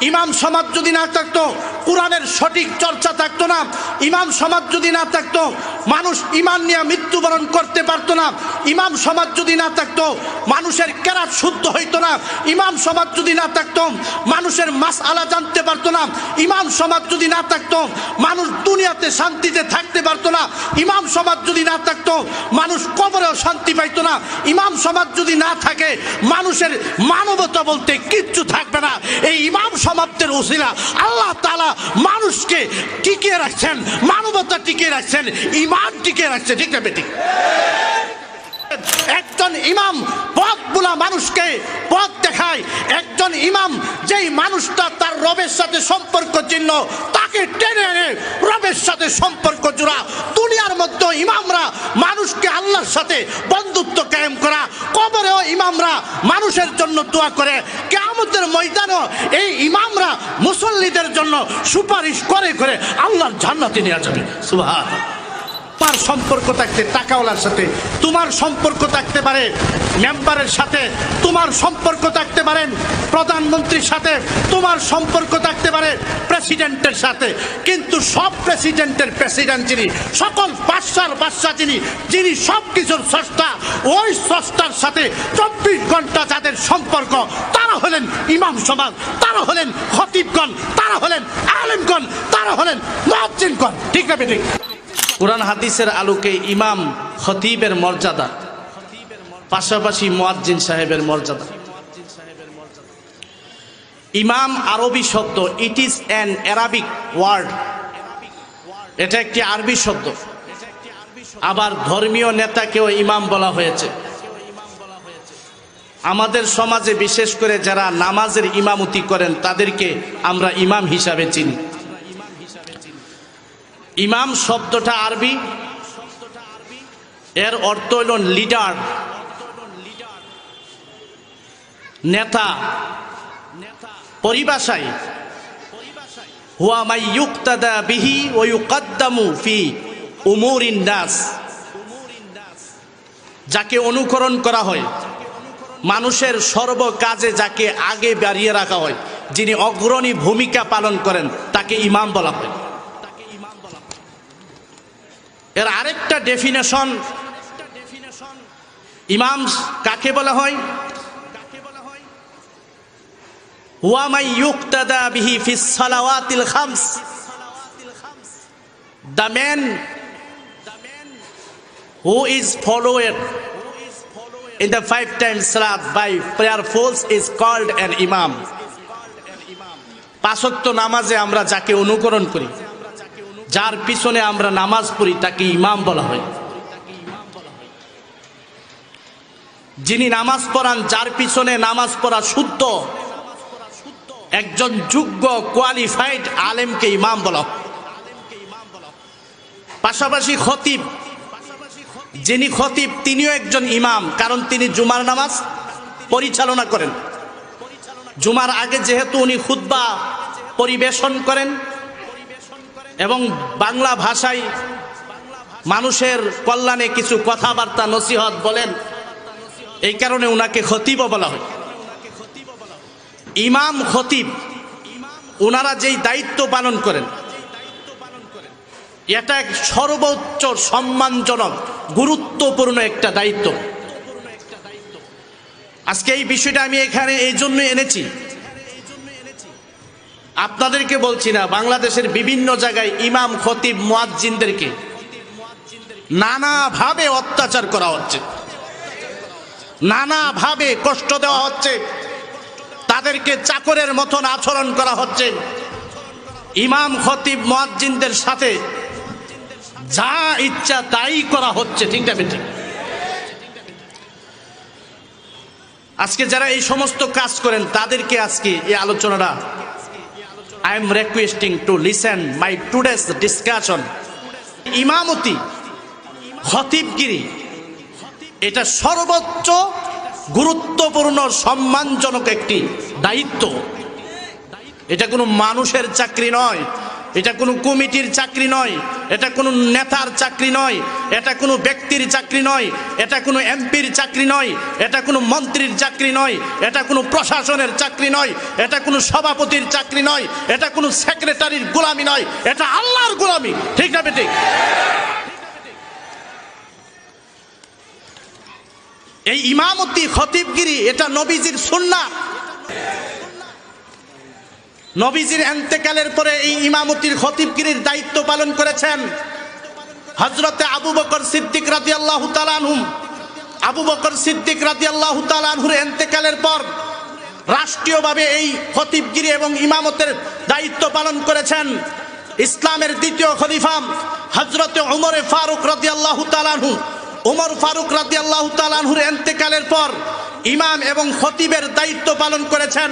ইমাম সমাজ যদি না থাকতো কোরআনের সঠিক চর্চা থাকতো না। ইমাম সমাজ যদি না থাকতো মানুষ ঈমান নিয়ে মৃত্যুবরণ করতে পারতো না। ইমাম সমাজ যদি না থাকতো মানুষের কেরাত শুদ্ধ হইতো না। ইমাম সমাজ যদি না থাকতো মানুষের মাসআলা জানতে পারতো না। ইমাম সমাজ যদি না থাকতো মানুষ দুনিয়াতে শান্তিতে থাকতে পারতো না। ইমাম সমাজ যদি না থাকতো মানুষ কবরেও শান্তি পাইতো না। ইমাম সমাজ যদি না থাকে মানুষের মানবতা বলতে কিচ্ছু থাকবে না। এই ইমাম সমাজের উসিলা আল্লাহ তাআলা মানুষকে টিকিয়ে রাখছেন, মানবতা টিকিয়ে রাখছেন, ঈমান টিকিয়ে রাখছে। ঠিক না বেঠিক? একজন ইমাম পথগুলা মানুষকে পথ দেখায়। একজন ইমাম যেই মানুষটা তার রবের সাথে সম্পর্ক চিহ্ন তাকে টেনে এনে রবের সাথে সম্পর্ক জোড়া। দুনিয়ার মধ্যে ইমামরা মানুষকে আল্লাহর সাথে বন্ধুত্ব কায়েম করা। কবরেও ইমামরা মানুষের জন্য দোয়া করে। কিয়ামতের ময়দানেও এই ইমামরা মুসল্লিদের জন্য সুপারিশ করে করে আল্লাহর জান্নাতে নিয়ে যাবে। সুবহানাল্লাহ। তোমার সম্পর্ক থাকতে টাকাওয়ালার সাথে, তোমার সম্পর্ক থাকতে পারে মেম্বারের সাথে, তোমার সম্পর্ক থাকতে পারে প্রধানমন্ত্রীর সাথে, তোমার সম্পর্ক থাকতে পারে প্রেসিডেন্টের সাথে। কিন্তু সব প্রেসিডেন্টের প্রেসিডেন্ট যিনি, সকল বাদশার বাদশা যিনি সব কিছুর স্রষ্টা, ওই স্রষ্টার সাথে 24 ঘন্টা যাদের সম্পর্ক তারা হলেন ইমাম সমাজ, তারা হলেন খতিবগণ, তারা হলেন আলেমগণ, তারা হলেন মুয়াজ্জিনগণ। ঠিক না বেঠিক? কোরআন হাদিসের আলোকে ইমাম খতিবের মর্যাদা, পাশাপাশি মুয়াজ্জিন সাহেবের মর্যাদা। ইমাম আরবি শব্দ, it is an Arabic word, এটা একটি আরবি শব্দ। আবার ধর্মীয় নেতাকেও ইমাম বলা হয়েছে। আমাদের সমাজে বিশেষ করে যারা নামাজের ইমামতি করেন তাদেরকে আমরা ইমাম হিসাবে চিনি। ইমাম শব্দটা আরবি, এর অর্থ হল লিডার, নেতা। পরিভাষায় হুয়া মান ইউক্তাদা বিহি ওয়া ইউকদ্দামু ফি উমুরিন নাস, যাকে অনুকরণ করা হয়, মানুষের সর্ব কাজে যাকে আগে বাড়িয়ে রাখা হয়, যিনি অগ্রণী ভূমিকা পালন করেন তাকে ইমাম বলা হয়। এর আরেকটা ডেফিনেশন, ইমাম কাকে বলা হয়? হুয়া মান ইউক্তাদা বিহি ফিস সালাওয়াতিল খামস, the man who is followed in the 5 times salat by prayerfuls is called an imam. 5 ওয়াক্ত নামাজে আমরা যাকে অনুকরণ করি, যার পিছনে আমরা নামাজ পড়ি তাকে ইমাম বলা হয়। যিনি নামাজ পড়ান, যার পিছনে নামাজ পড়া শুদ্ধ, একজন যোগ্য কোয়ালিফাইড আলেমকে ইমাম বলা হয়। পাশাপাশি খতিব, যিনি খতিব তিনিও একজন ইমাম, কারণ তিনি জুমার নামাজ পরিচালনা করেন। জুমার আগে যেহেতু উনি খুতবা পরিবেশন করেন এবং বাংলা ভাষায় মানুষের কল্যাণে কিছু কথাবার্তা নসিহত বলেন, এই কারণে উনাকে খতিবও বলা হয়। ইমাম খতিব ওনারা যেই দায়িত্ব পালন করেন, এটা এক সর্বোচ্চ সম্মানজনক গুরুত্বপূর্ণ একটা দায়িত্ব। আজকে এই বিষয়টা আমি এখানে এই জন্য এনেছি, আপনাদেরকে বলছি না, বাংলাদেশের বিভিন্ন জায়গায় ইমাম খতিব মুয়াজ্জিনদেরকে নানাভাবে অত্যাচার করা হচ্ছে, নানাভাবে কষ্ট দেওয়া হচ্ছে, তাদেরকে চাকরের মতন আচরণ করা হচ্ছে। ইমাম খতিব মুয়াজ্জিনদের সাথে যা ইচ্ছা তাই করা হচ্ছে। ঠিক না বেঠিক? আজকে যারা এই সমস্ত কাজ করেন তাদেরকে আজকে এই আলোচনাটা I am requesting to listen my today's discussion. ইমামতি, খতিবগিরি, এটা সর্বোচ্চ গুরুত্বপূর্ণ সম্মানজনক একটি দায়িত্ব। এটা কোনো মানুষের চাকরি নয়, এটা কোনো কমিটির চাকরি নয়, এটা কোনো নেতার চাকরি নয়, এটা কোনো ব্যক্তির চাকরি নয়, এটা কোনো এমপির চাকরি নয়, এটা কোনো মন্ত্রীর চাকরি নয়, এটা কোনো প্রশাসনের চাকরি নয়, এটা কোনো সভাপতির চাকরি নয়, এটা কোনো সেক্রেটারির গোলামি নয়, এটা আল্লাহর গোলামি। ঠিক না বেঠিক? এই ইমামতি খতিবগিরি এটা নবীজির সুন্নাত। নবীজির ইন্তেকালের পরে এই ইমামতির খতিবগিরির দায়িত্ব পালন করেছেন হযরতে আবু বকর সিদ্দিক রাদিয়াল্লাহু তাআলা আনহু। আবু বকর সিদ্দিক রাদিয়াল্লাহু তাআলা আনহুর ইন্তেকালের পর রাষ্ট্রীয়ভাবে এই খতিবগিরি এবং ইমামতের দায়িত্ব পালন করেছেন ইসলামের দ্বিতীয় খলিফা হযরতে ওমর ফারুক রাদিয়াল্লাহু তাআলা আনহু। ওমর ফারুক রাদিয়াল্লাহু তাআলা আনহুর ইন্তেকালের পর ইমাম এবং খতিবের দায়িত্ব পালন করেছেন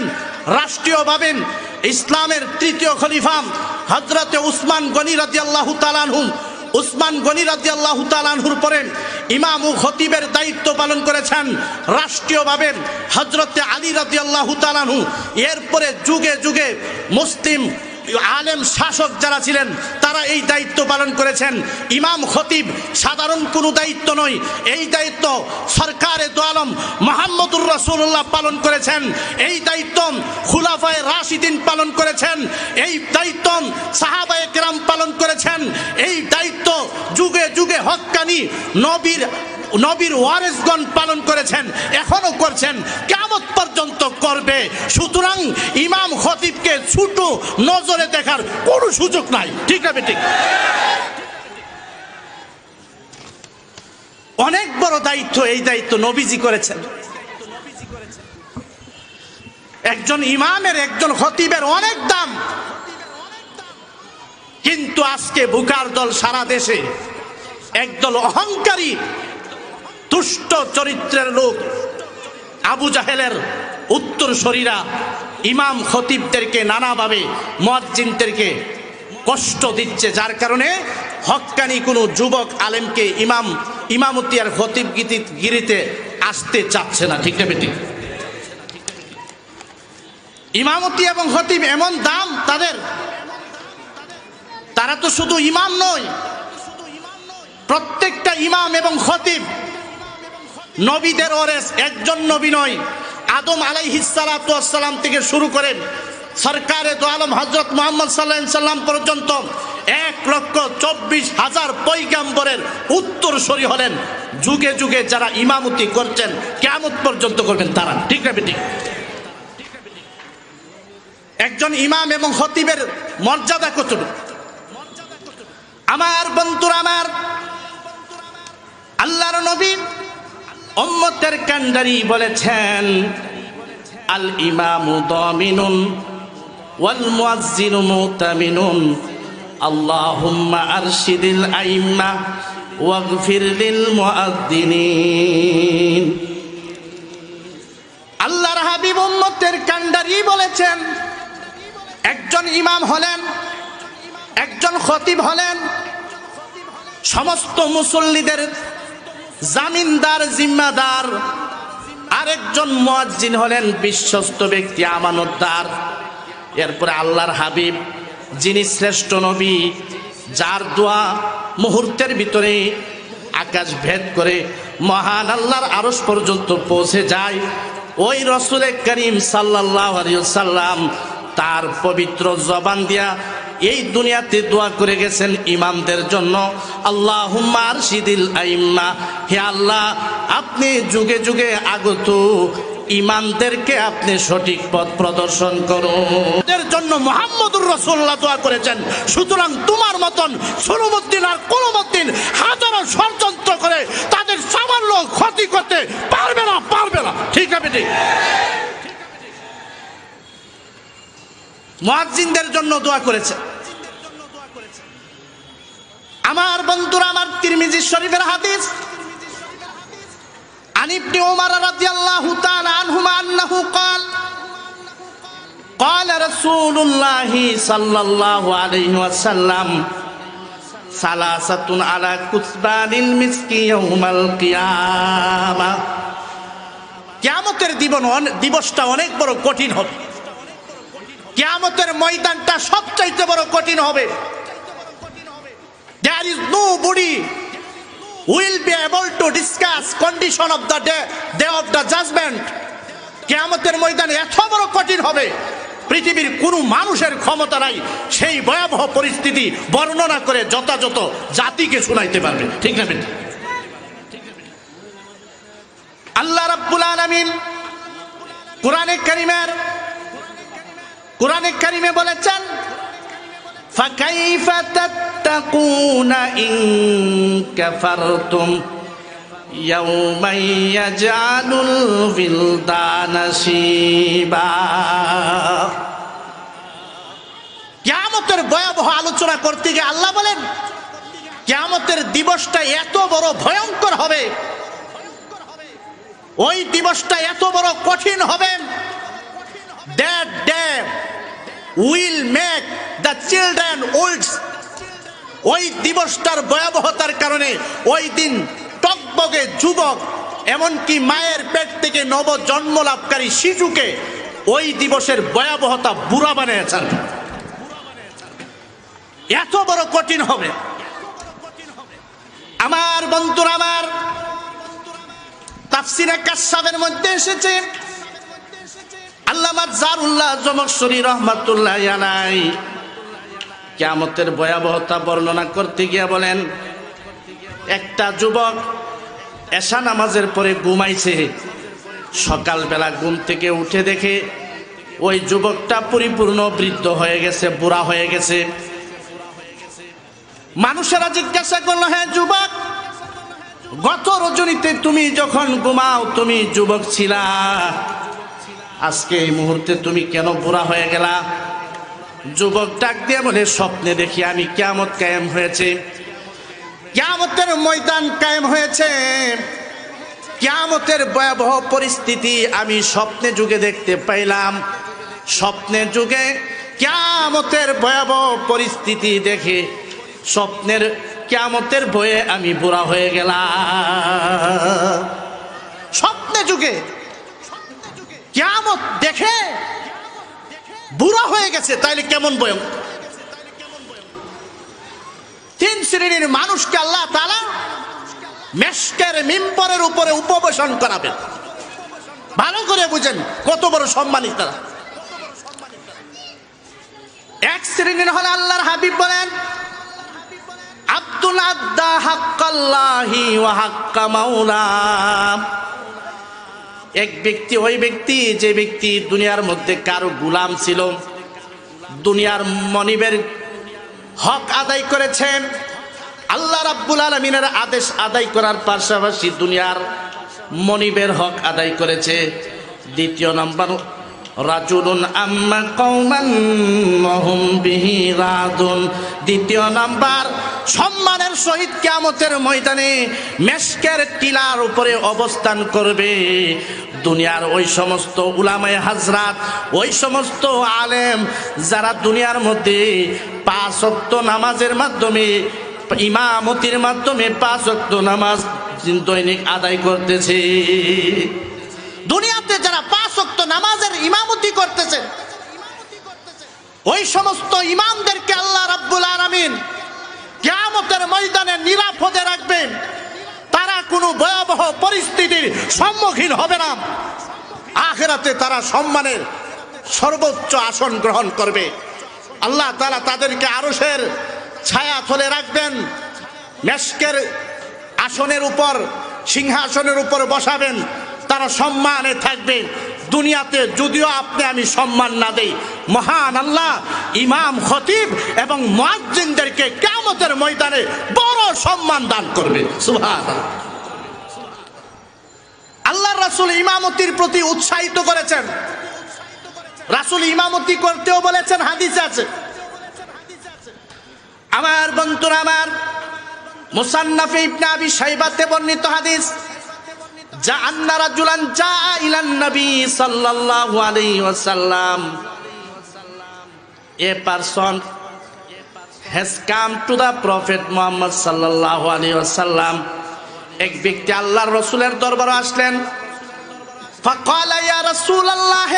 রাষ্ট্রীয়ভাবে ইসলামের তৃতীয় খলিফা হযরতে উসমান গনি রাদিয়াল্লাহু তাআলা আনহু। উসমান গনি রাদিয়াল্লাহু তাআলা আনহুর পরে ইমাম ও খতিবের দায়িত্ব পালন করেছেন রাষ্ট্রীয়ভাবে হযরতে আলী রাদিয়াল্লাহু তাআলা আনহু। এরপরে যুগে যুগে মুসলিম আলেম শাসক যারা ছিলেন তারা এই দায়িত্ব পালন করেছেন। ইমাম খতিব সাধারণ কোনো দায়িত্ব নয়, এই দায়িত্ব সরকারে দো আলম মুহাম্মদুর রাসূলুল্লাহ পালন করেছেন, এই দায়িত্ব খুলাফায়ে রাশিদিন পালন করেছেন, এই দায়িত্ব সাহাবায়ে কেরাম পালন করেছেন, এই দায়িত্ব যুগে যুগে হক্কানি নবীর ওয়ারিসগণ পালন করেছেন, এখনো করছেন, কিয়ামত পর্যন্ত করবে। সুতরাং ইমাম খতিবকে ছোট নজরে দেখার কোনো সুযোগ নাই। ঠিক না বেঠিক? অনেক বড় দায়িত্ব, এই দায়িত্ব নবীজি করেছেন। একজন ইমামের, একজন খতিবের অনেক দাম। কিন্তু আজকে বুকার দল সারা দেশে একদল অহংকারী দুষ্ট চরিত্রের লোক আবু জাহেলের উত্তরসূরিরা ইমাম খতিবদেরকে নানাভাবে মুয়াজ্জিনদেরকে কষ্ট দিচ্ছে, যার কারণে হক্কানি কোনো যুবক আলেমকে ইমামতি আর খতিবগিরিতে আসতে চাচ্ছে না। ঠিক না বেঠিক? ইমামতি এবং খতিব এমন দাম তাদের, তারা তো শুধু ইমাম নয়, প্রত্যেকটা ইমাম এবং খতিব নবীদের ওয়ারিস। একজন নবী নয়, আদম আলাইহিস সালাতু ওয়াস সালাম থেকে শুরু করেন সরকারে দো আলম হযরত মুহাম্মদ সাল্লাল্লাহু আলাইহি সাল্লাম পর্যন্ত 1,24,000 পয়গম্বরের উত্তরসূরি হলেন। যুগে যুগে যারা ইমামতি করছেন কিয়ামত পর্যন্ত করবেন তারা। ঠিক না বেঠিক? একজন ইমাম এবং খতিবের মর্যাদা কতটুকু? আমার বন্ধুরা, আমার আল্লাহর নবী উম্মতের কান্ডারি বলেছেন, আল ইমামু দামিনুন ওয়াল মুয়াজ্জিনু মুতামিনুন আল্লাহুম্মা আরশিদিল আইম্মা ওয়াগফির লিল মুআদ্দিনিন। আল্লাহর হাবিব উম্মতের কান্ডারি বলেছেন, একজন ইমাম হলেন, একজন খতিব হলেন সমস্ত মুসল্লিদের জামিনদার, জিম্মাদার। আরেকজন মুয়াজ্জিন হলেন বিশ্বস্ত ব্যক্তি, আমানতদার। এরপরে আল্লাহর হাবিব যিনি শ্রেষ্ঠ নবী, যার দোয়া মুহূর্তের ভিতরে আকাশ ভেদ করে মহান আল্লাহর আরশ পর্যন্ত পৌঁছে যায়, ওই রাসূল করিম সাল্লাল্লাহু আলাইহি ওয়াসাল্লাম তার পবিত্র জবান দিয়া এই দুনিয়াতে দোয়া করে গেছেন ইমামদের জন্য, আল্লাহুম্মা আরশিদিল আইম্মা, হে আল্লাহ আপনি যুগে যুগে আগত ইমামদেরকে আপনি সঠিক পথ প্রদর্শন করুন। এর জন্য মুহাম্মদুর রাসূলুল্লাহ দোয়া করেছেন। সুতরাং তোমার মতন সুলুমউদ্দিন আর কুলুমউদ্দিন হাজারো ষড়যন্ত্র করে তাদের সামান্য ক্ষতি করতে পারবে না, পারবে না। ঠিক আছে বেটি? মুয়াজ্জিনদের জন্য দোয়া করেছে। আমার বন্ধুরা, আমার তিরমিজি শরীফের হাদিস, عن ابن عمر رضي الله تعالى عنهما أنه قال قال رسول الله صلى الله عليه وسلم ثلاثة على كثبان المسك يوم القيامة। কিয়ামতের দিবসটা অনেক বড় কঠিন হবে। কিয়ামতের ময়দানটা সবচাইতে বড় কঠিন হবে। There is nobody will be able to discuss condition of the day of the judgment. কিয়ামতের ময়দান এত বড় কঠিন হবে, পৃথিবীর কোনো মানুষের ক্ষমতা নাই সেই ভয়াবহ পরিস্থিতি বর্ণনা করে যথাযথ জাতিকে শোনাইতে পারবে। ঠিক না? আল্লাহ রাব্বুল আলামিন কোরআনে কারিমে বলেছেন, ফাকাইফা তাত্তাকুনা ইন কাফারতুম ইয়াউমান ইয়াজআলুল বিলদানা শিবা। কিয়ামতের ভয়াবহ আলোচনা করতে গিয়ে আল্লাহ বলেন, কিয়ামতের দিবসটা এত বড় ভয়ঙ্কর হবে, ওই দিবসটা এত বড় কঠিন হবে, that day will make the children old. ওই দিবসটার ভয়াবহতার কারণে ওই দিন টকবগে যুবক, এমনকি মায়ের পেট থেকে নব জন্ম লাভকারী শিশুকে ওই দিবসের ভয়াবহতা বুড়া বানিয়েছেন। এত বড় কঠিন হবে। আমার বন্ধুরা, আমার তাফসিরে কাশফের মধ্যে এসেছে, আল্লামা জারুল্লাহ জমখশরী রাহমাতুল্লাহি আলাইহি কিয়ামতের ভয়াবহতা বর্ণনা করতে গিয়ে বলেন, একটা যুবক এশা নামাজের পরে ঘুমাইছে, সকালবেলা ঘুম থেকে উঠে দেখে ওই যুবকটা পরিপূর্ণ বৃদ্ধ হয়ে গেছে, বুড়া হয়ে গেছে। মানুষেরা জিজ্ঞাসা করলো, হ্যাঁ যুবক, গত রজনীতে তুমি যখন ঘুমাও তুমি যুবক ছিলা, আজকে এই মুহূর্তে তুমি কেন বুড়া হয়ে গেলা? যুবক ডাক দিয়ে বলে, স্বপ্নে দেখি আমি কিয়ামত কায়েম হয়েছে, কিয়ামতের ময়দান কায়েম হয়েছে, কিয়ামতের ভয়াবহ পরিস্থিতি আমি স্বপ্নে যুগে দেখতে পাইলাম। স্বপ্নে যুগে কিয়ামতের ভয়াবহ পরিস্থিতি দেখে স্বপ্নের কিয়ামতের ভয়ে আমি বুড়া হয়ে গেলাম। স্বপ্নে যুগে কিয়ামত দেখে বুড়া হয়ে গেছে, তাইলে কেমন ভয়ঙ্কর। তিন শ্রেণীর মানুষকে আল্লাহ তাআলা মেশকের মিম্বরের উপরে উপবেশন করাবেন। ভালো করে বুঝেন কত বড় সম্মানিত তারা। এক শ্রেণীর হলো আল্লাহর হাবিব বলেন, আব্দুল আদ্দা হাক্কাল্লাহি ওয়া হাক্কা মাওলা। এক ব্যক্তি, ওই ব্যক্তি যে ব্যক্তি দুনিয়ার মধ্যে কারো গোলাম ছিল, দুনিয়ার মনিবের হক আদায় করেছেন, আল্লাহ রাব্বুল আলামিনের আদেশ আদায় করার পাশাপাশি দুনিয়ার মনিবের হক আদায় করেছে। দ্বিতীয় নাম্বার, রাজুলুন আম্মা কওমান ওয়াহুম বিহি রাদুন। দ্বিতীয় নাম্বার, সম্মানের সহিত কিয়ামতের ময়দানে মেশকের টিলার উপরে অবস্থান করবে দুনিয়ার ওই সমস্ত উলামায়ে হাজরাত, ওই সমস্ত আলেম যারা দুনিয়ার মধ্যে 5 ওয়াক্ত নামাজের মাধ্যমে, ইমামতির মাধ্যমে 5 ওয়াক্ত নামাজ দৈনিক আদায় করতেছে। দুনিয়াতে যারা 5 ওয়াক্ত নামাজের ইমামতি করতেছেন, ওই সমস্ত ইমামদেরকে আল্লাহ রাব্বুল আলামিন কিয়ামতের ময়দানে নিরাপদে রাখবেন। তারা কোনো ভয়াবহ পরিস্থিতির সম্মুখীন হবে না। আখিরাতে তারা সম্মানের সর্বোচ্চ আসন গ্রহণ করবে। আল্লাহ তাআলা তাদেরকে আরশের ছায়া তলে রাখবেন, মেশকের আসনের উপর, সিংহাসনের উপর বসাবেন। তারা সম্মানে থাকবে। দুনিয়াতে যদিও আপনি আমি সম্মান না দেই, মহান আল্লাহ ইমাম, খতিব এবং মুয়াজ্জিনদেরকে কিয়ামতের ময়দানে বড় সম্মান দান করবে। সুবহানাল্লাহ। আল্লাহর রাসূল ইমামতির প্রতি উৎসাহিত করেছেন। রাসূল ইমামতি করতেও বলেছেন, হাদিসে আছে। আমার বন্ধুরা, আমার মুসান্নাফে ইবনে আবি শাইবাতে বর্ণিত হাদিস, যা আন্না রাজুলান জা ইলান নবী সাল্লাল্লাহু আলাইহি ওয়াসাল্লাম, a person has come to the prophet Muhammad sallallahu alaihi wasallam. এক ব্যক্তি আল্লাহর রাসূলের দরবারে আসলেন। ফাকালা ইয়া রাসূলুল্লাহ,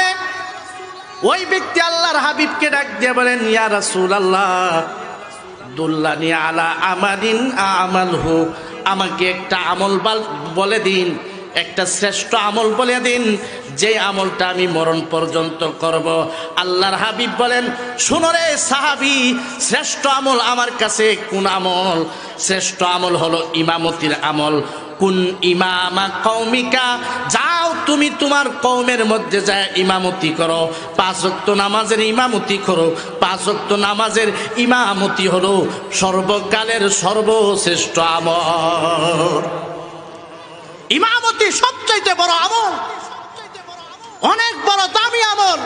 ওই ব্যক্তি আল্লাহর হাবিবকে ডাক দিয়ে বলেন, ইয়া রাসূলুল্লাহ দুল্লানি আলা আমালিন আমালহু, আমাকে একটা আমল বলে দিন, একটা শ্রেষ্ঠ আমল বলে দিন, যে আমলটা আমি মরণ পর্যন্ত করব। আল্লাহর হাবিব বলেন, শুনো রে সাহাবী, শ্রেষ্ঠ আমল আমার কাছে কোন আমল? শ্রেষ্ঠ আমল হলো ইমামতির আমল। কুন ইমামা কওমিকা, যাও তুমি তোমার কওমের মধ্যে যায় ইমামতি করো, 5 ওয়াক্ত নামাজের ইমামতি করো। 5 ওয়াক্ত নামাজের ইমামতি হলো সর্বকালের সর্বশ্রেষ্ঠ আমল। ইমামতি সবচাইতে বড় আমল, অনেক বড় দামি আমল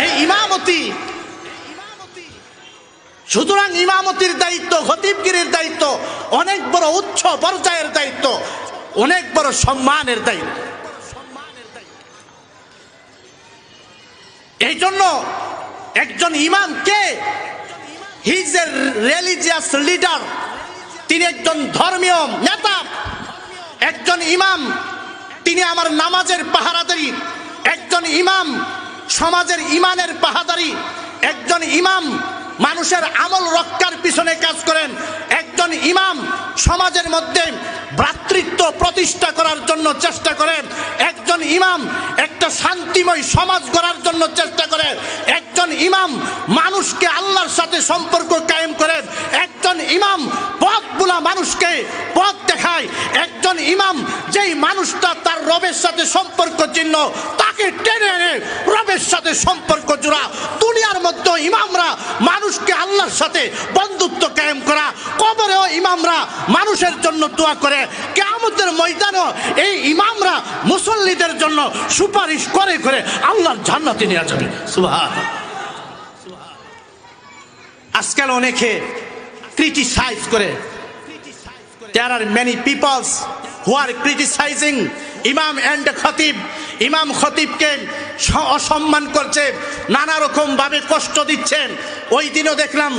এই ইমামতি। সুতরাং ইমামতির দায়িত্ব, খতিবগিরির দায়িত্ব অনেক বড়, উচ্চ পর্যায়ের দায়িত্ব, অনেক বড় সম্মানের দায়িত্ব। এই জন্য একজন ইমাম কে? He is a religious leader, তিনি একজন ধর্মীয় নেতা। একজন ইমাম তিনি আমার নামাজের পাহারাদারি, একজন ইমাম সমাজের ইমানের পাহারাদারি, একজন ইমাম মানুষের আমল রক্ষার পিছনে কাজ করেন, একজন ইমাম সমাজের মধ্যে ভ্রাতৃত্ব প্রতিষ্ঠা করার জন্য চেষ্টা করেন, একজন ইমাম একটা শান্তিময় সমাজ গড়ার জন্য চেষ্টা করেন, একজন ইমাম মানুষকে আল্লাহর সাথে সম্পর্ক কায়েম করেন, একজন ইমাম পথগুলা মানুষকে পথ দেখায়, একজন ইমাম যেই মানুষটা তার রবের সাথে সম্পর্ক চিহ্ন তাকে টেনে এনে রবের সাথে সম্পর্ক জোড়া। দুনিয়ার মধ্যে ইমামরা মানুষকে আল্লাহর সাথে বন্ধুত্ব কায়েম করা, কবরেও ইমামরা মানুষের জন্য দোয়া করে, কিয়ামতের ময়দানেও এই ইমামরা মুসল্লিদের জন্য সুপারিশ করে করে আল্লাহর জান্নাতে নিয়ে যাবে। সুবহানাল্লাহ। আজকাল অনেকে ক্রিটিসাইজ করে, there are many people who are criticizing ইমাম এন্ড খতিব। ইমাম খতিবকে অসম্মান করছে, নানা রকম ভাবে কষ্ট দিচ্ছেন। ওই দিনও দেখলাম,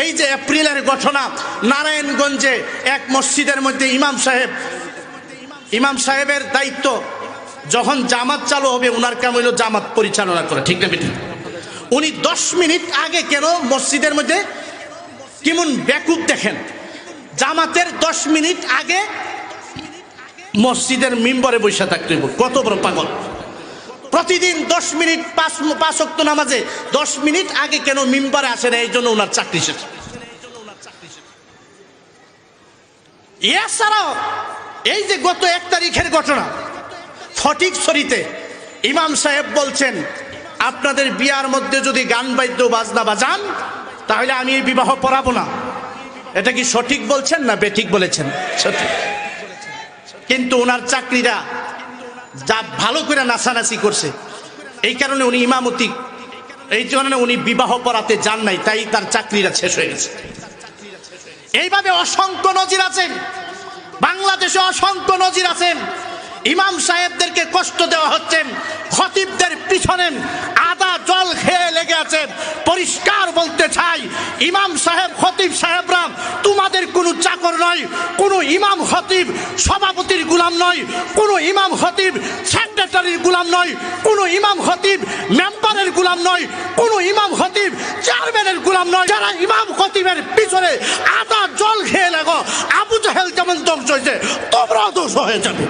এই যে এপ্রিলের ঘটনা, নারায়ণগঞ্জে এক মসজিদের মধ্যে ইমাম সাহেবের দায়িত্ব, যখন জামাত চালু হবে ওনার কাম হইল জামাত পরিচালনা করে, ঠিক না বেঠিক? উনি 10 মিনিট আগে কেন মসজিদের মধ্যে, কেমন বেকুব দেখেন, জামাতের 10 মিনিট আগে মসজিদের মিম্বরে বসে থাকতে হইব, কত বড় পাগল! প্রতিদিন 10 মিনিট 5 ওয়াক্ত নামাজে 10 মিনিট আগে কেন মিম্বরে আসে না? এই জন্য ওনার চাকরি শেষ। এছাড়াও এই যে গত 1 তারিখের ঘটনা, ফটিকছড়িতে ইমাম সাহেব বলছেন, আপনাদের বিয়ার মধ্যে যদি গান বাদ্য বাজনা বাজান তাহলে আমি এই বিবাহ পড়াবো না। এটা কি সঠিক বলছেন না বেঠিক বলেছেন? সঠিক। কিন্তু ওনার চাকরিরা যা ভালো করে নাচানাচি করছে, এই কারণে উনি ইমামতি, এই জন্য উনি বিবাহ পড়াতে যান নাই, তাই তার চাকরিরা শেষ হয়ে গেছে। এইভাবে অসংখ্য নজির আছেন, বাংলাদেশে অসংখ্য নজির আছেন। ইমাম সাহেবদেরকে কষ্ট দেওয়া হচ্ছে, খতিবদের পিছনে আদা জল খেয়ে লেগে আছেন। পরিষ্কার বলতে চাই, ইমাম সাহেব খতিব সাহেবরা তোমাদের কোনো চাকর নয়, কোনো ইমাম খতিব সভাপতির গোলাম নয়, কোনো ইমাম খতিব সেক্রেটারির গোলাম নয়, কোনো ইমাম খতিব মেম্বারের গোলাম নয়, কোনো ইমাম খতিব চেয়ারম্যানের গোলাম নয়। যারা ইমাম খতিবের পিছনে আদা জল খেয়ে লাগো, আবু জাহেল যেমন ধ্বংস হয়েছে তোমরাও ধ্বংস হয়ে যাবে।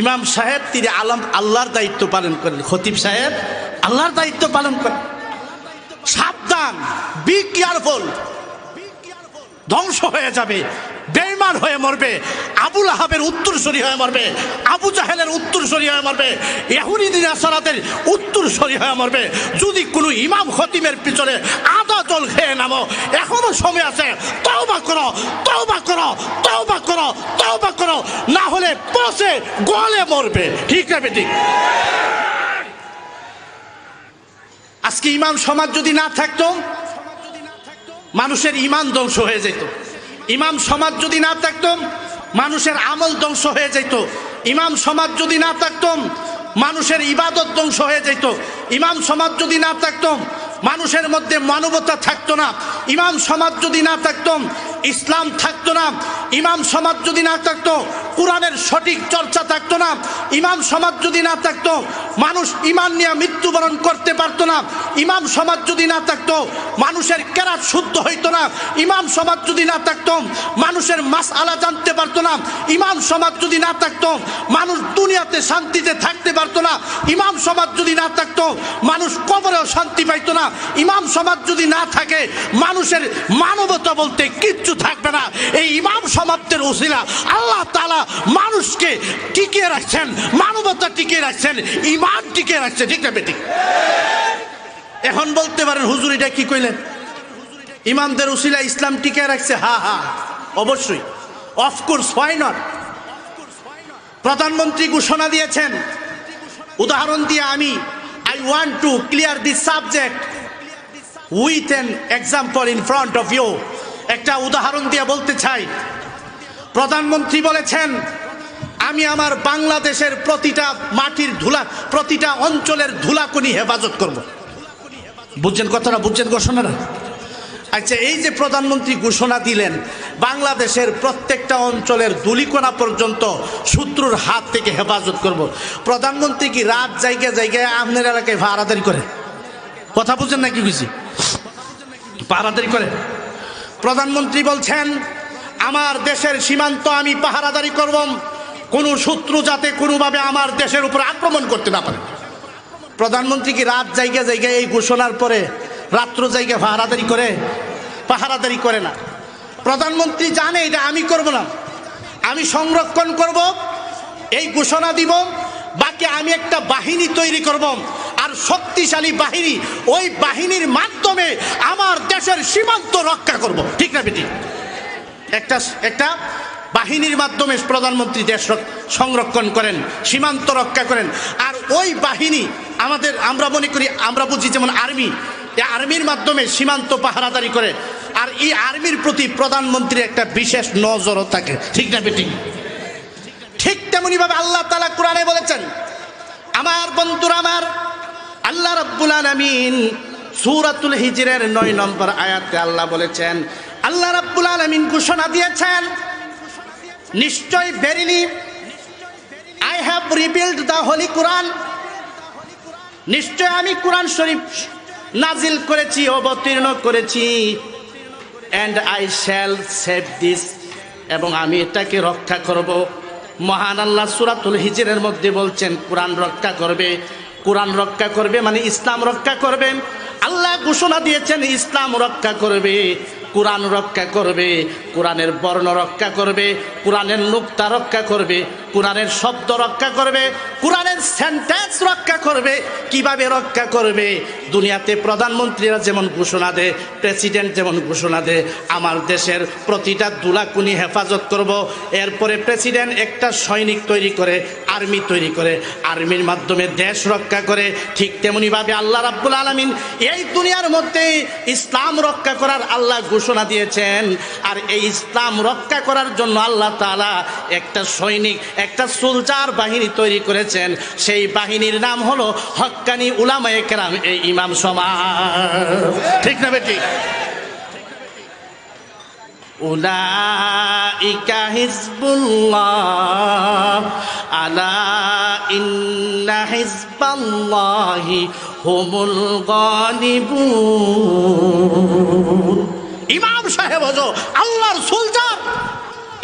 ইমাম সাহেব তিনি আল্লাহর দায়িত্ব পালন করেন, খতিব সাহেব আল্লাহর দায়িত্ব পালন করেন। সাবধান, বি কেয়ারফুল, ধ্বংস হয়ে যাবে, বেঈমান হয়ে মরবে, আবুল আহাবের উত্তরসূরি হয়ে মরবে, আবু জাহেলের উত্তরসূরি হয়ে মরবে, ইহুদি নাসারাদের উত্তরসূরি হয়ে মরবে। যদি কোনো ইমাম খতিবের পিছনে আদা জল খেয়ে নামো, এখনো সময় আছে, তওবা করো, তওবা করো, তওবা করো, তওবা করো, না হলে পচে গলে মরবে। ঠিক না বেঠিক? আজকে ইমাম সমাজ যদি না থাকতো, মানুষের ইমান ধ্বংস হয়ে যেত। ইমাম সমাজ যদি না থাকতো, মানুষের আমল ধ্বংস হয়ে যেত। ইমাম সমাজ যদি না থাকতো, মানুষের ইবাদত ধ্বংস হয়ে যেত। ইমাম সমাজ যদি না থাকতো, মানুষের মধ্যে মানবতা থাকতো না। ইমাম সমাজ যদি না থাকতো, ইসলাম থাকতো না। ইমাম সমাজ যদি না থাকতো, কোরআনের সঠিক চর্চা থাকতো না। ইমাম সমাজ যদি না থাকতো, মানুষ ইমান নিয়ে মৃত্যুবরণ করতে পারতো না। ইমাম সমাজ যদি না থাকতো, মানুষের কেরাত শুদ্ধ হইতো না। ইমাম সমাজ যদি না থাকতো, মানুষের মাসআলা জানতে পারতো না। ইমাম সমাজ যদি না থাকতো, মানুষ দুনিয়াতে শান্তিতে থাকতে পারতো না। ইমাম সমাজ যদি না থাকতো, মানুষ কবরেও শান্তি পাইতো না। ইমাম সমাজ যদি না থাকে, মানুষের মানবতা বলতে কিচ্ছু থাকবে না। এই ইমাম সমাজের উসিলা আল্লাহ তাআলা মানুষকে টিকিয়ে রাখছেন, মানবতা টিকিয়ে রাখছেন, ইমান টিকিয়ে রাখছেন। ঠিক না বেঠিক? এখন বলতে পারেন হুজুর এটা কি কইলেন? ইমামদের উসিলা ইসলাম টিকিয়ে রাখছে। হ্যাঁ হ্যাঁ, অবশ্যই, অফকোর্স, হোয়াই নট। প্রধানমন্ত্রী ঘোষণা দিয়েছেন। উদাহরণ দিয়ে I want to clear this subject with an example in front of you. একটা উদাহরণ দিয়ে বলতে চাই। প্রধানমন্ত্রী বলেছেন, আমি আমার বাংলাদেশের প্রতিটা মাটির ধুলা, প্রতিটা অঞ্চলের ধুলাকণি হেফাজত করব। বুঝছেন কথাটা? বুঝছেন ঘোষণাটা? আচ্ছা, এই যে প্রধানমন্ত্রী ঘোষণা দিলেন, বাংলাদেশের প্রত্যেকটা অঞ্চলের ধুলিকণা পর্যন্ত শত্রুর হাত থেকে হেফাজত করব। প্রধানমন্ত্রী কি রাত জায়গায় জায়গায় আপনার এলাকায় পাহারাদারি করে? কথা বুঝছেন নাকি? বুঝি পাহারাদারি করে। প্রধানমন্ত্রী বলছেন, আমার দেশের সীমান্ত আমি পাহারাদারি করব, কোনো শত্রু যাতে কোনোভাবে আমার দেশের উপর আক্রমণ করতে না পারে। প্রধানমন্ত্রী কি রাত জায়গায় জায়গায় এই ঘোষণার পরে রাত্র জায়গায় পাহারাদারি করে? পাহারাদারি করে না। প্রধানমন্ত্রী জানে এটা আমি করব না, আমি সংরক্ষণ করব, এই ঘোষণা দিব, বাকি আমি একটা বাহিনী তৈরি করব, আর শক্তিশালী বাহিনী, ওই বাহিনীর মাধ্যমে আমার দেশের সীমান্ত রক্ষা করব। ঠিক না বেটি? একটা বাহিনীর মাধ্যমে প্রধানমন্ত্রী দেশ সংরক্ষণ করেন, সীমান্ত রক্ষা করেন। আর ওই বাহিনী আমরা মনে করি, আমরা বুঝি যেমন আর্মি, এই আর্মির মাধ্যমে সীমান্ত পাহারাদারি করে। আর এই আর্মির প্রতি প্রধানমন্ত্রীর একটা বিশেষ নজরও থাকে। ঠিক না বেটি? ঠিক তেমনি ভাবে আল্লাহ তাআলা কোরআনে বলেছেন, আমার বন্ধুরা আমার, আল্লাহ রাব্বুল আলামিন সূরাতুল হিজরের 9 নম্বর আয়াতে আল্লাহ বলেছেন, আল্লাহ রাব্বুল আলামিন ঘোষণা দিয়েছেন, নিশ্চয় verily I have revealed the holy Quran, নিশ্চয় আমি কোরআন শরীফ নাজিল করেছি, অবতীর্ণ করেছি, and I shall save this, এবং আমি এটাকে রক্ষা করব। মহান আল্লাহ সূরাতুল হিজরের মধ্যে বলছেন কোরআন রক্ষা করবে। কোরআন রক্ষা করবে মানে ইসলাম রক্ষা করবে। আল্লাহ ঘোষণা দিয়েছেন ইসলাম রক্ষা করবে, কোরআন রক্ষা করবে, কোরআনের বর্ণ রক্ষা করবে, কোরআনের নুক্তা রক্ষা করবে, কোরআনের শব্দ রক্ষা করবে, কোরআনের সেন্টেন্স রক্ষা করবে। কিভাবে রক্ষা করবে? দুনিয়াতে প্রধানমন্ত্রীরা যেমন ঘোষণা দেয়, প্রেসিডেন্ট যেমন ঘোষণা দেয়, আমার দেশের প্রতিটা দুলাকুনি হেফাজত করব। এরপরে প্রেসিডেন্ট একটা সৈনিক তৈরি করে, আর্মি তৈরি করে, আর্মির মাধ্যমে দেশ রক্ষা করে। ঠিক তেমনিভাবে আল্লাহ রাব্বুল আলামিন এই দুনিয়ার মধ্যে ইসলাম রক্ষা করার আল্লাহ ঘোষণা দিয়েছেন। আর এই ইসলাম রক্ষা করার জন্য আল্লাহ তাআলা একটা সৈনিক, একটা সোলজার বাহিনী তৈরি করেছেন। সেই বাহিনীর নাম হলো হক্কানি উলামায়ে কেরাম, এই ইমাম সমাজ। ঠিক না বেটি? উলাইকা হিজবুল্লাহ আলা ইন্না হিজবাল্লাহি হুমুল গালিবুন। ইমাম সাহেব হলো আল্লাহর সোলজার।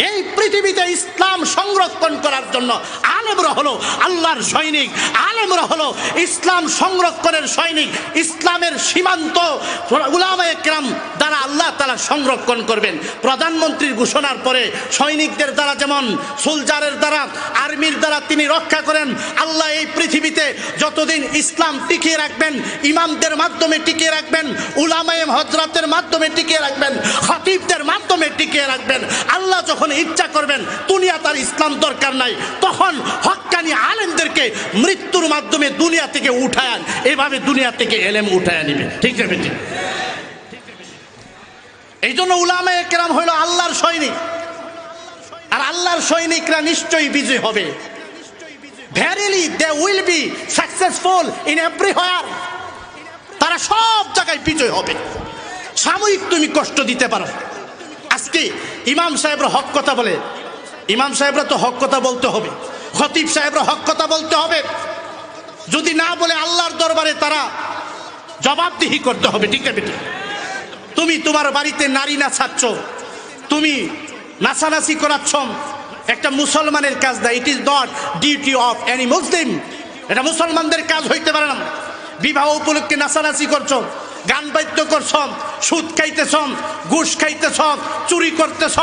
এই পৃথিবীতে ইসলাম সংরক্ষণ করার জন্য আলেমরা হলো আল্লাহর সৈনিক, আলেমরা হলো ইসলাম সংরক্ষণের সৈনিক। ইসলামের সীমান্ত উলামায়ে কেরাম দ্বারা আল্লাহ তাআলা সংরক্ষণ করবেন। প্রধানমন্ত্রীর ঘোষণার পরে সৈনিকদের দ্বারা, যেমন সোলজারের দ্বারা, আর্মির দ্বারা তিনি রক্ষা করেন। আল্লাহ এই পৃথিবীতে যতদিন ইসলাম টিকিয়ে রাখবেন, ইমামদের মাধ্যমে টিকিয়ে রাখবেন, উলামায়ে হযরতের মাধ্যমে টিকিয়ে রাখবেন, খতিবদের মাধ্যমে টিকিয়ে রাখবেন। আল্লাহ যখন ইচ্ছা করবেন দুনিয়া তার ইসলাম দরকার নাই, তখন হক্কানি আলেমদেরকে মৃত্যুর মাধ্যমে দুনিয়া থেকে উঠায়, এভাবে দুনিয়া থেকে এলেম উঠায় নিবে। ঠিক আছে বেটি? এই জন্য উলামায়ে কেরাম হইল আল্লাহর সৈনিক। আর আল্লাহর সৈনিকরা নিশ্চয়ই বিজয় হবে। Verily they will be successful in everywhere. তারা সব জায়গায় বিজয় হবে। সাময়িক তুমি কষ্ট দিতে পারো। আজকে ইমাম সাহেবরা হক কথা বলে, ইমাম সাহেবরা তো হক কথা বলতে হবে, খতিব সাহেবরা হক কথা বলতে হবে। যদি না বলে আল্লাহর দরবারে তারা জবাবদিহি করতে হবে। ঠিক না বেটি? তুমি তোমার বাড়িতে নারী নাচাচ্ছ, তুমি নাচানাচি করাচ্ছ, একটা মুসলমানের কাজ না। It is not duty of any Muslim. এটা মুসলমানদের কাজ হইতে পারে না। বিবাহ উপলক্ষে নাচানাচি করছ, গান বাদ্য করছ, সুদ খাইতেছ, ঘুষ খাইতেছ, চুরি করতেছ,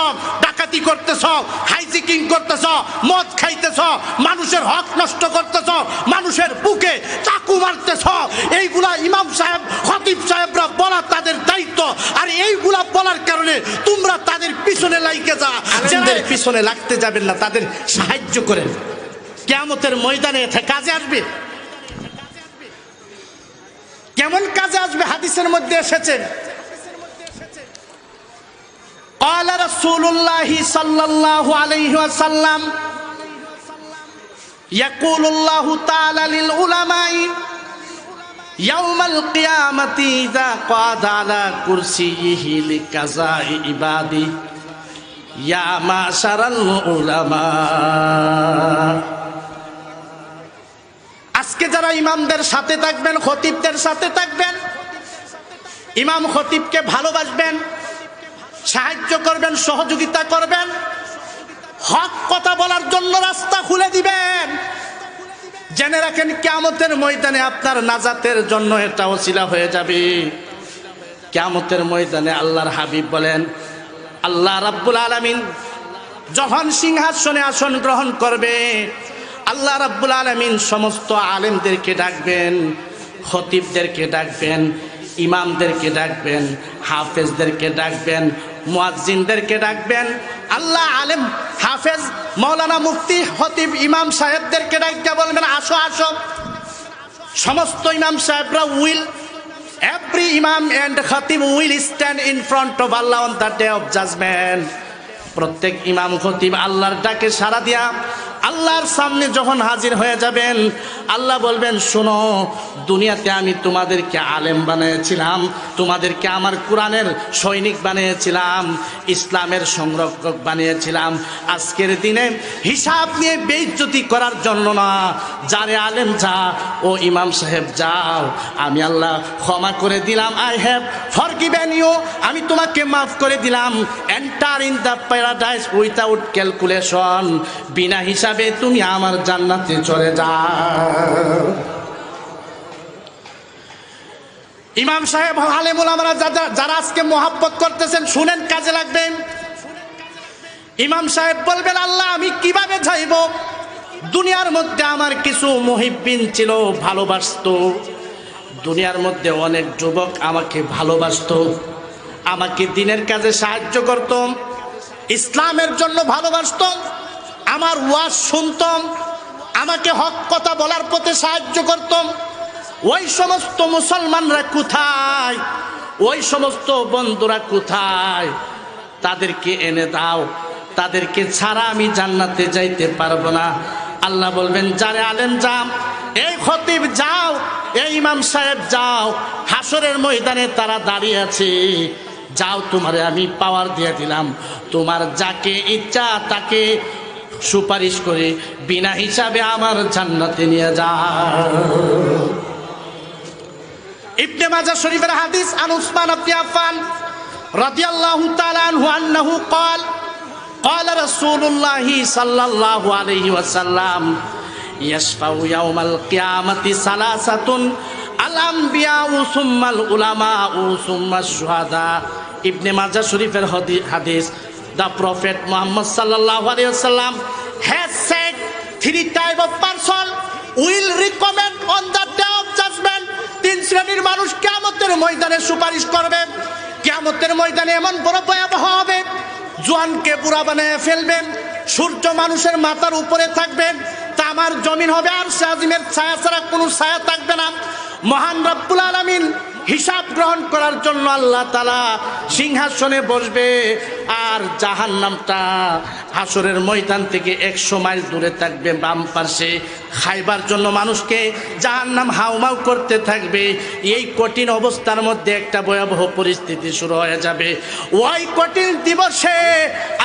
ডাকাতি করতেছ, হাইজিকিং করতেছ, মদ খাইতেছ, মানুষের হক নষ্ট করতেছ, মানুষের বুকে চাকু মারতেছ। এইগুলা ইমাম সাহেব খতিব সাহেবরা বলা তাদের দায়িত্ব। আর এইগুলা বলার কারণে তোমরা তাদের পিছনে লাইকে যা, যাদের পিছনে লাগতে যাবেন না তাদের সাহায্য করেন। কিয়ামতের ময়দানে কাজে আসবে। কেমন কাজে আসবে? হাদিসের মধ্যে এসেছে, قال رسول الله صلى الله عليه وسلم يقول الله تعالى للعلماء يوم القيامة إذا قعد على كرسيه لقضاء عباده يا معشر العلماء। আজকে যারা ইমামদের সাথে থাকবেন, খতিবদের সাথে থাকবেন, ইমাম খতিবকে ভালোবাসবেন, সাহায্য করবেন, সহযোগিতা করবেন, হক কথা বলার জন্য রাস্তা খুলে দিবেন। জেনে রাখেন কিয়ামতের ময়দানে আপনার নাজাতের জন্য এটা ওসিলা হয়ে যাবে। কিয়ামতের ময়দানে আল্লাহর হাবিব বলেন, আল্লাহ রাব্বুল আলামিন যখন সিংহাসনে আসন গ্রহণ করবে, আল্লাহ রাব্বুল আলামিন সমস্ত আলেমদেরকে ডাকবেন, খতিবদেরকে ডাকবেন, ইমামদেরকে ডাকবেন, হাফেজদেরকে ডাকবেন, মুয়াজ্জিনদেরকে ডাকবেন। আল্লাহ আলেম, হাফেজ, মাওলানা, মুফতি, খতিব, ইমাম সাহেবদেরকে ডাকতে বলবেন, আসো আসো। সমস্ত ইমাম সাহেবরা will, every imam and khatib will stand in front of Allah on the day of judgment. প্রত্যেক ইমাম খতিব আল্লাহর ডাকে সাড়া দিয়া আল্লাহর সামনে যখন হাজির হয়ে যাবেন, আল্লাহ বলবেন, শোনো, দুনিয়াতে আমি তোমাদেরকে আলেম বানিয়েছিলাম, তোমাদেরকে আমার কোরআনের সৈনিক বানিয়েছিলাম, ইসলামের সংরক্ষক বানিয়েছিলাম। আজকের দিনে হিসাব নিয়ে বেইজ্জতি করার জন্য না। যারে আলেম যা, ও ইমাম সাহেব যাও, আমি আল্লাহ ক্ষমা করে দিলাম। আই হ্যাভ ফরগিভেন ইউ, আমি তোমাকে মাফ করে দিলাম। Enter in the paradise without calculation, বিনা হিসাবে তুমি আমার জান্নাতে চলে যাও। ইমাম সাহেব, আলেম ওলামারা যারা আজকে মোহাব্বত করতেছেন, শুনেন, কাজে লাগবেন। ইমাম সাহেব বলবেন, আল্লাহ আমি কিভাবে যাইব? দুনিয়ার মধ্যে আমার কিছু মুহিব্বিন ছিল, ভালোবাসতো। দুনিয়ার মধ্যে অনেক যুবক আমাকে ভালোবাসতো, আমাকে দিনের কাজে সাহায্য করত, ইসলামের জন্য ভালোবাসতো, আমার ওয়াজ শুনতাম, আমাকে হক কথা বলার পথে সাহায্য করতাম। ওই সমস্ত মুসলমানরা কোথায়? ওই সমস্ত বন্ধুরা কোথায়? তাদেরকে এনে দাও, তাদেরকে ছাড়া আমি জান্নাতে যাইতে পারবো না। আল্লাহ বলবেন, যারে আলেম যাও, এই খতিব যাও, এই ইমাম সাহেব যাও, হাসরের ময়দানে তারা দাঁড়িয়ে আছে, যাও, তোমারে আমি পাওয়ার দিয়ে দিলাম, তোমার যাকে ইচ্ছা তাকে সুপারিশ করে বিনা হিসাবে আমার জান্নাতে নিয়ে যাও। ইবনে মাজাহ শরীফের হাদিস, আন উসমান ইবনে আফফান রাদিয়াল্লাহু তাআলা আনহু আন্নাহু قال قال رسول الله صلى الله عليه وسلم يشفع يوم القيامة ثلاثة الأنبياء ثم العلماء ثم الشهداء। ইবনে মাজাহ শরীফের হাদিস, the prophet Muhammad sallallahu alaihi wasallam has said, three type of person will recommend on the day of judgment. তিন শ্রেণীর মানুষ কিয়ামতের ময়দানে সুপারিশ করবে। কিয়ামতের ময়দানে এমন বড় ভয়াবহ হবে, জোয়ানকে বুড়া বানিয়ে ফেলবেন, সূর্য মানুষের মাথার উপরে থাকবে, তামার জমিন হবে, আর আজিমের ছায়া ছাড়া কোনো ছায়া থাকবে না। মহান রব্বুল আলামিন হিসাব গ্রহণ করার জন্য আল্লাহ তাআলা সিংহাসনে বসবে। আর জাহান্নামটা হাসরের ময়দান থেকে 100 মাইল দূরে থাকবে বাম পাশে। খাইবার জন্য মানুষকে জাহান্নাম হাউমাউ করতে থাকবে। এই কঠিন অবস্থার মধ্যে একটা ভয়াবহ পরিস্থিতি শুরু হয়ে যাবে। ওই কঠিন দিবসে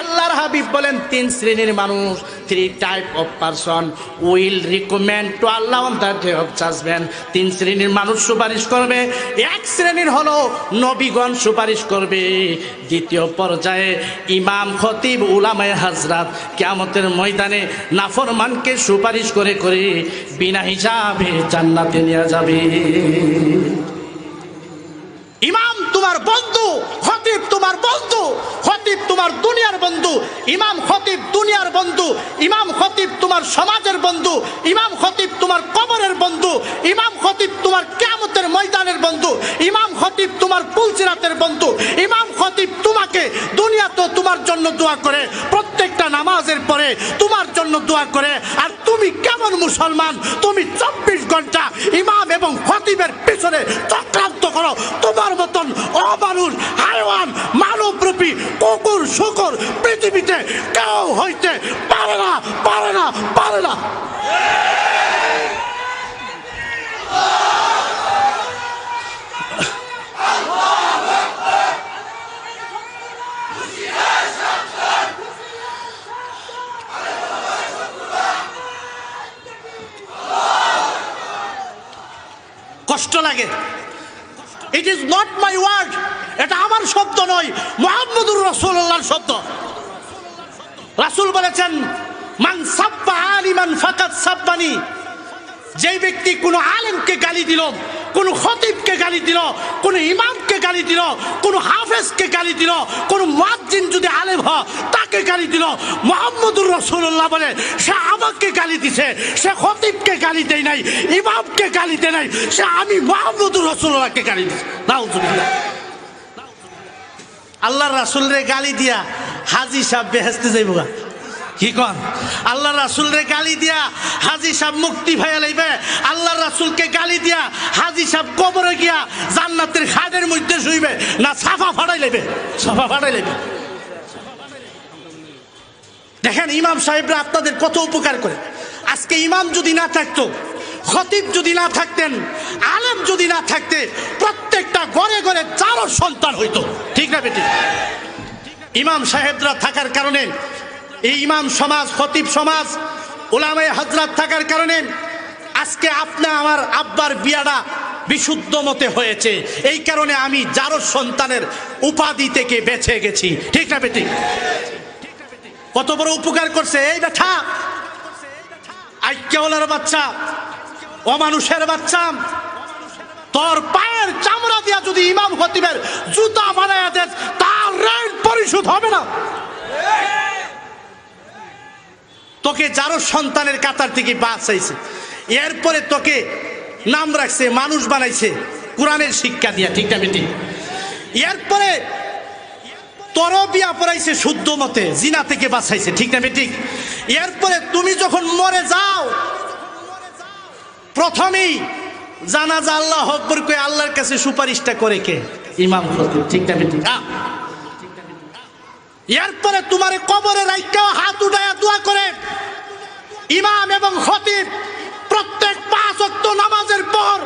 আল্লাহর হাবিব বলেন 3 শ্রেণীর মানুষ, 3 type of person will recommend to Allah on the day of judgment. 3 শ্রেণীর মানুষ সুপারিশ করবে। এক শ্রেণীর হলো নবীগণ সুপারিশ করবে। দ্বিতীয় পর্যায়ে ইমাম, খতিব, উলামায়ে হাজরাত কিয়ামতের ময়দানে নাফরমানকে সুপারিশ করে করে বিনা হিসাবে জান্নাতে নিয়ে যাবে। ইমাম তোমার বন্ধু, খতিব তোমার বন্ধু, খতিব তোমার দুনিয়ার বন্ধু, ইমাম খতিব দুনিয়ার বন্ধু, ইমাম খতিব তোমার সমাজের বন্ধু, ইমাম খতিব তোমার কবরের বন্ধু, ইমাম খতিব তোমার কিয়ামতের ময়দানের বন্ধু, ইমাম খতিব তোমার পুলসিরাতের বন্ধু, ইমাম খতিব তোমাকে দুনিয়াতে তোমার জন্য দোয়া করে, প্রত্যেকটা নামাজের পরে তোমার জন্য দোয়া করে। আর তুমি কেমন মুসলমান, তুমি 24 ঘন্টা ইমাম এবং খতিবের পিছনে চক্রান্ত করো। তোমার মতন অমানুষ, হাইওয়ান, মানবরূপী কুকুর শুকুর পৃথিবীতে কেউ হইতে পারে না, পারে না, পারে না। কষ্ট লাগে। It is not my word, এটা আমার শব্দ নয়, মুহাম্মদুর রাসূলুল্লাহর শব্দ। রাসূল বলেছেন, মান সাব্বা আলিমান ফাকাত সাব্বানি। যেই ব্যক্তি কোনো আলেমকে গালি দিল, কোন খতিবকে গালি দিল, কোন ইমামকে গালি দিল, কোন হাফেজকে গালি দিল, কোন মুয়াজ্জিন যদি আলেম হয় তাকে গালি দিল, মুহাম্মদুর রাসূলুল্লাহ বলে সে আমাকে গালি দিছে, সে খতিবকে গালি দেয় নাই, ইমামকে গালি দেয় নাই, সে আমি মুহাম্মদুর রাসূলুল্লাহকে গালি দিছে। নাউযুবিল্লাহ। আল্লাহর রাসূলরে গালি দিয়া হাজী সাহেব বেহেশতে যাইবগা, কি কন? আল্লাহ রাসূলরে গালি দিয়া হাজী সাহেব মুক্তি ভাইয়া লইবে। আল্লাহ রাসূলকে গালি দিয়া হাজী সাহেব কবরে গিয়া জান্নাতের খাদের মধ্যে শুইবে না সাফা ফাড়াই লইবে, সাফা ফাড়াই লইবে। দেখেন ইমাম সাহেবরা আপনাদের কত উপকার করে। আজকে ইমাম যদি না থাকতো, খতিব যদি না থাকতেন, আলেম যদি না থাকতে, প্রত্যেকটা ঘরে ঘরে 4 সন্তান হইতো, ঠিক না বেটি? ইমাম সাহেবরা থাকার কারণে, এই ইমাম সমাজ, খতিব সমাজ, উলামায়ে হাজরাত থাকার কারণে আজকে আপনি আমার আব্বার বিয়াটা বিশুদ্ধ মতে হয়েছে। এই কারণে আমি 4 সন্তানের উপাধি থেকে বেঁচে গেছি, ঠিক না বেটি? কত বড় উপকার করছে এই বেটা। আইক্যাওয়ালার বাচ্চা, অমানুষের বাচ্চা, তোর পায়ের চামড়া দিয়া যদি ইমাম খতিবের জুতা বানায়া দেন তার ঋণ পরিশোধ হবে না। তোকে 4 সন্তানের কাতার থেকে বাঁচাইছে, এরপরে তোকে নাম রাখছে, মানুষ বানাইছে কোরআনের শিক্ষা দিয়া, ঠিক না বেটি? এরপরে তোর বিয়া পড়াইছে শুদ্ধ মতে, জিনা থেকে বাঁচাইছে, ঠিক না বেটি? এরপরে তুমি যখন মরে যাও, প্রথমেই জানাজা আল্লাহু আকবার কই আল্লাহর কাছে সুপারিশটা করে কে? ইমাম খতিব, ঠিক না বেটি? এরপরে তোমার কবরে রাইখা হাত উঠায়া দোয়া করে ইমাম এবং খতিব প্রত্যেক 5 ওয়াক্ত নামাজের পর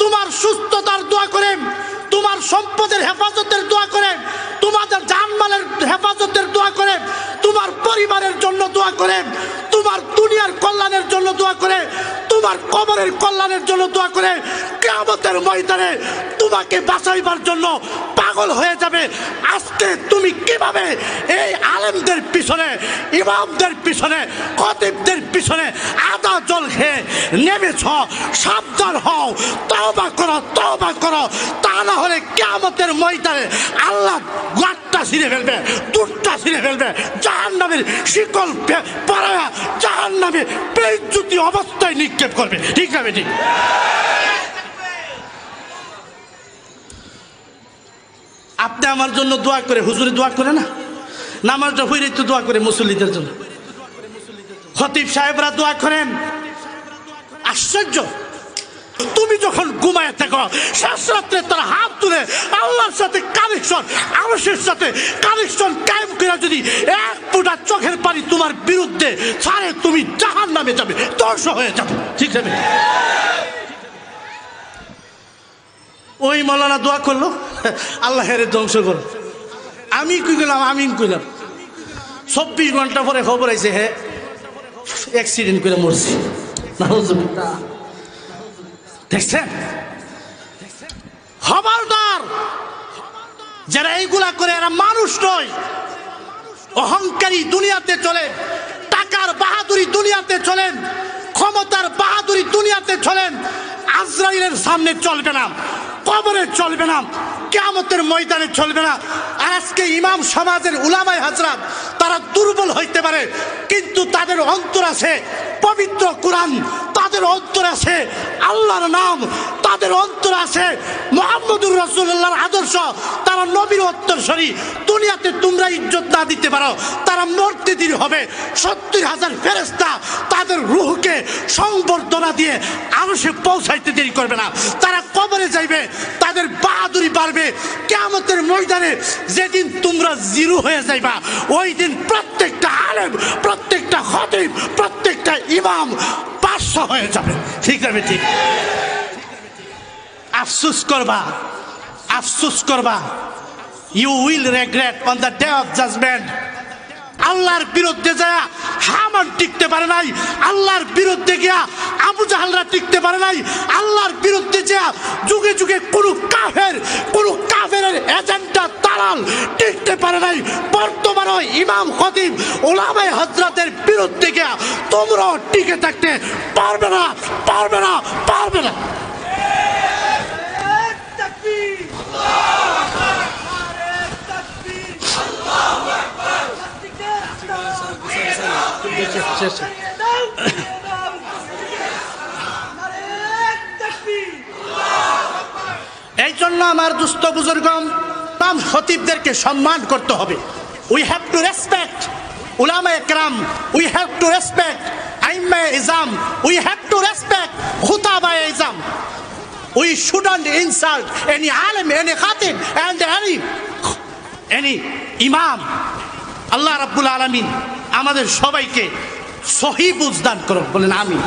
তোমার সুস্থতার দোয়া করে, তোমার সম্পদের হেফাজতের দোয়া করে, তোমাদের জানমালের হেফাজতের দোয়া করে, তোমার পরিবারের জন্য দোয়া করে, তোমার দুনিয়ার কল্যাণের জন্য দোয়া করে, তোমার কবরের কল্যাণের জন্য দোয়া করে, কিয়ামতের ময়দানে তোমাকে বাঁচাইবার জন্য পাগল হয়ে যাবে। আজকে তুমি কিভাবে এই আলেমদের পিছনে, ইমামদের পিছনে, খতিবদের পিছনে আদা জল খেয়ে নেমেছ? সাবধান হও, তওবা করো, তওবা করো, তা না হলে কিয়ামতের ময়দানে আল্লাহ গাঁটটা ছিঁড়ে ফেলবে, দুধটা ছিঁড়ে ফেলবে, জাহান্নামের শিকল পরায়া জাহান্নামে বেইজ্জতি অবস্থায় নিক্ষেপ করবে, ঠিক না বেটি? আপনি আমার জন্য দোয়া করে, হুজুরে দোয়া করে না, নামাজটা হইলে তো দোয়া করে মুসল্লিদের জন্য, খতিব সাহেবরা দোয়া করেন। আশ্চর্য, তুমি যখন ঘুমায় থাকো শেষ রাত্রে তার হাত তুলে আল্লাহর সাথে কানেকশন, আরশের সাথে কানেকশন কায়েম করে যদি এক ফোঁটা চোখের পানি তোমার বিরুদ্ধে ছাড়ে, তুমি জাহান্নামে যাবে, ধ্বংস হয়ে যাবে। ঠিক আছে? ওই মৌলানা দোয়া করলো, আল্লাহ হেরে ধ্বংস করো। আমি কি করলাম? আমিন কইলাম। 24 ঘন্টা পরে খবর আইছে হে অ্যাক্সিডেন্ট করে মরছি। দেখছেন? খবরদার, যারা এইগুলা করে এরা মানুষ নয়, অহংকারী দুনিয়াতে চলেন, টাকার বাহাদুরি দুনিয়াতে চলেন, ক্ষমতার বাহাদুরি দুনিয়াতে চলেন। আজরাইলের সামনে চলবে না, কবরে চলবে না, কিয়ামতের ময়দানে চলবে না। আর আজকে ইমাম সমাজের উলামায়ে হযরত তারা দুর্বল হইতে পারে, কিন্তু তাদের অন্তর আছে পবিত্র কোরআন, তাদের অন্তর আছে আল্লাহর নাম, তাদের অন্তর আছে মুহাম্মদুর রাসূলুল্লাহর আদর্শ। তারা নবীর উত্তরসূরি। দুনিয়াতে তোমরা ইজ্জত না দিতে পারো, তারা মরতে দেরি হবে। 70,000 ফেরেশতা তাদের রূহকে সংবর্ধনা দিয়ে আরশে পৌঁছাইতে দেরি করবে না। তারা কবরে যাইবে, তাদের বাহাদুরি বাড়বে। কিয়ামতের ময়দানে যেদিন তোমরা জিরো হয়ে যাইবা, ওই দিন প্রত্যেকটা আলেম, প্রত্যেকটা খতিব, প্রত্যেকটা ইমাম 500 হয়ে যাবে। ঠিক আছে? ঠিক। আফসোস করবা, আফসোস করবা। You will regret on the day of judgment. আল্লাহর বিরুদ্ধে যায় হামান টিকতে পারে নাই, আল্লাহর বিরুদ্ধে গিয়া আবু জাহালরা টিকতে পারে নাই, আল্লাহর বিরুদ্ধে যা যুগে যুগে কোন কাফের এজেন্ডা দালাল টিকতে পারে নাই। বর্তমানে ইমাম খতিব উলামায়ে হযরতের বিরুদ্ধে গিয়া তোমরা টিকে থাকতে পারবে না, পারবে না, পারবে না। এই জন্য আমার দুস্থ বুজুর্গণ, ইমাম খতিবদেরকে সম্মান করতে হবে। উই হ্যাভ টু রেসপেক্ট উলামায়ে কেরাম, উই হ্যাভ টু রেসপেক্ট আইম্মায়ে ইজাম, উই হ্যাভ টু রেসপেক্ট খুতাবায়ে ইজাম। We shouldn't insult any alim, any khatib, and any imam. আল্লাহ রাব্বুল আলামিন আমাদের সবাইকে সহি বুঝ দান করুন, বলেন আমিন।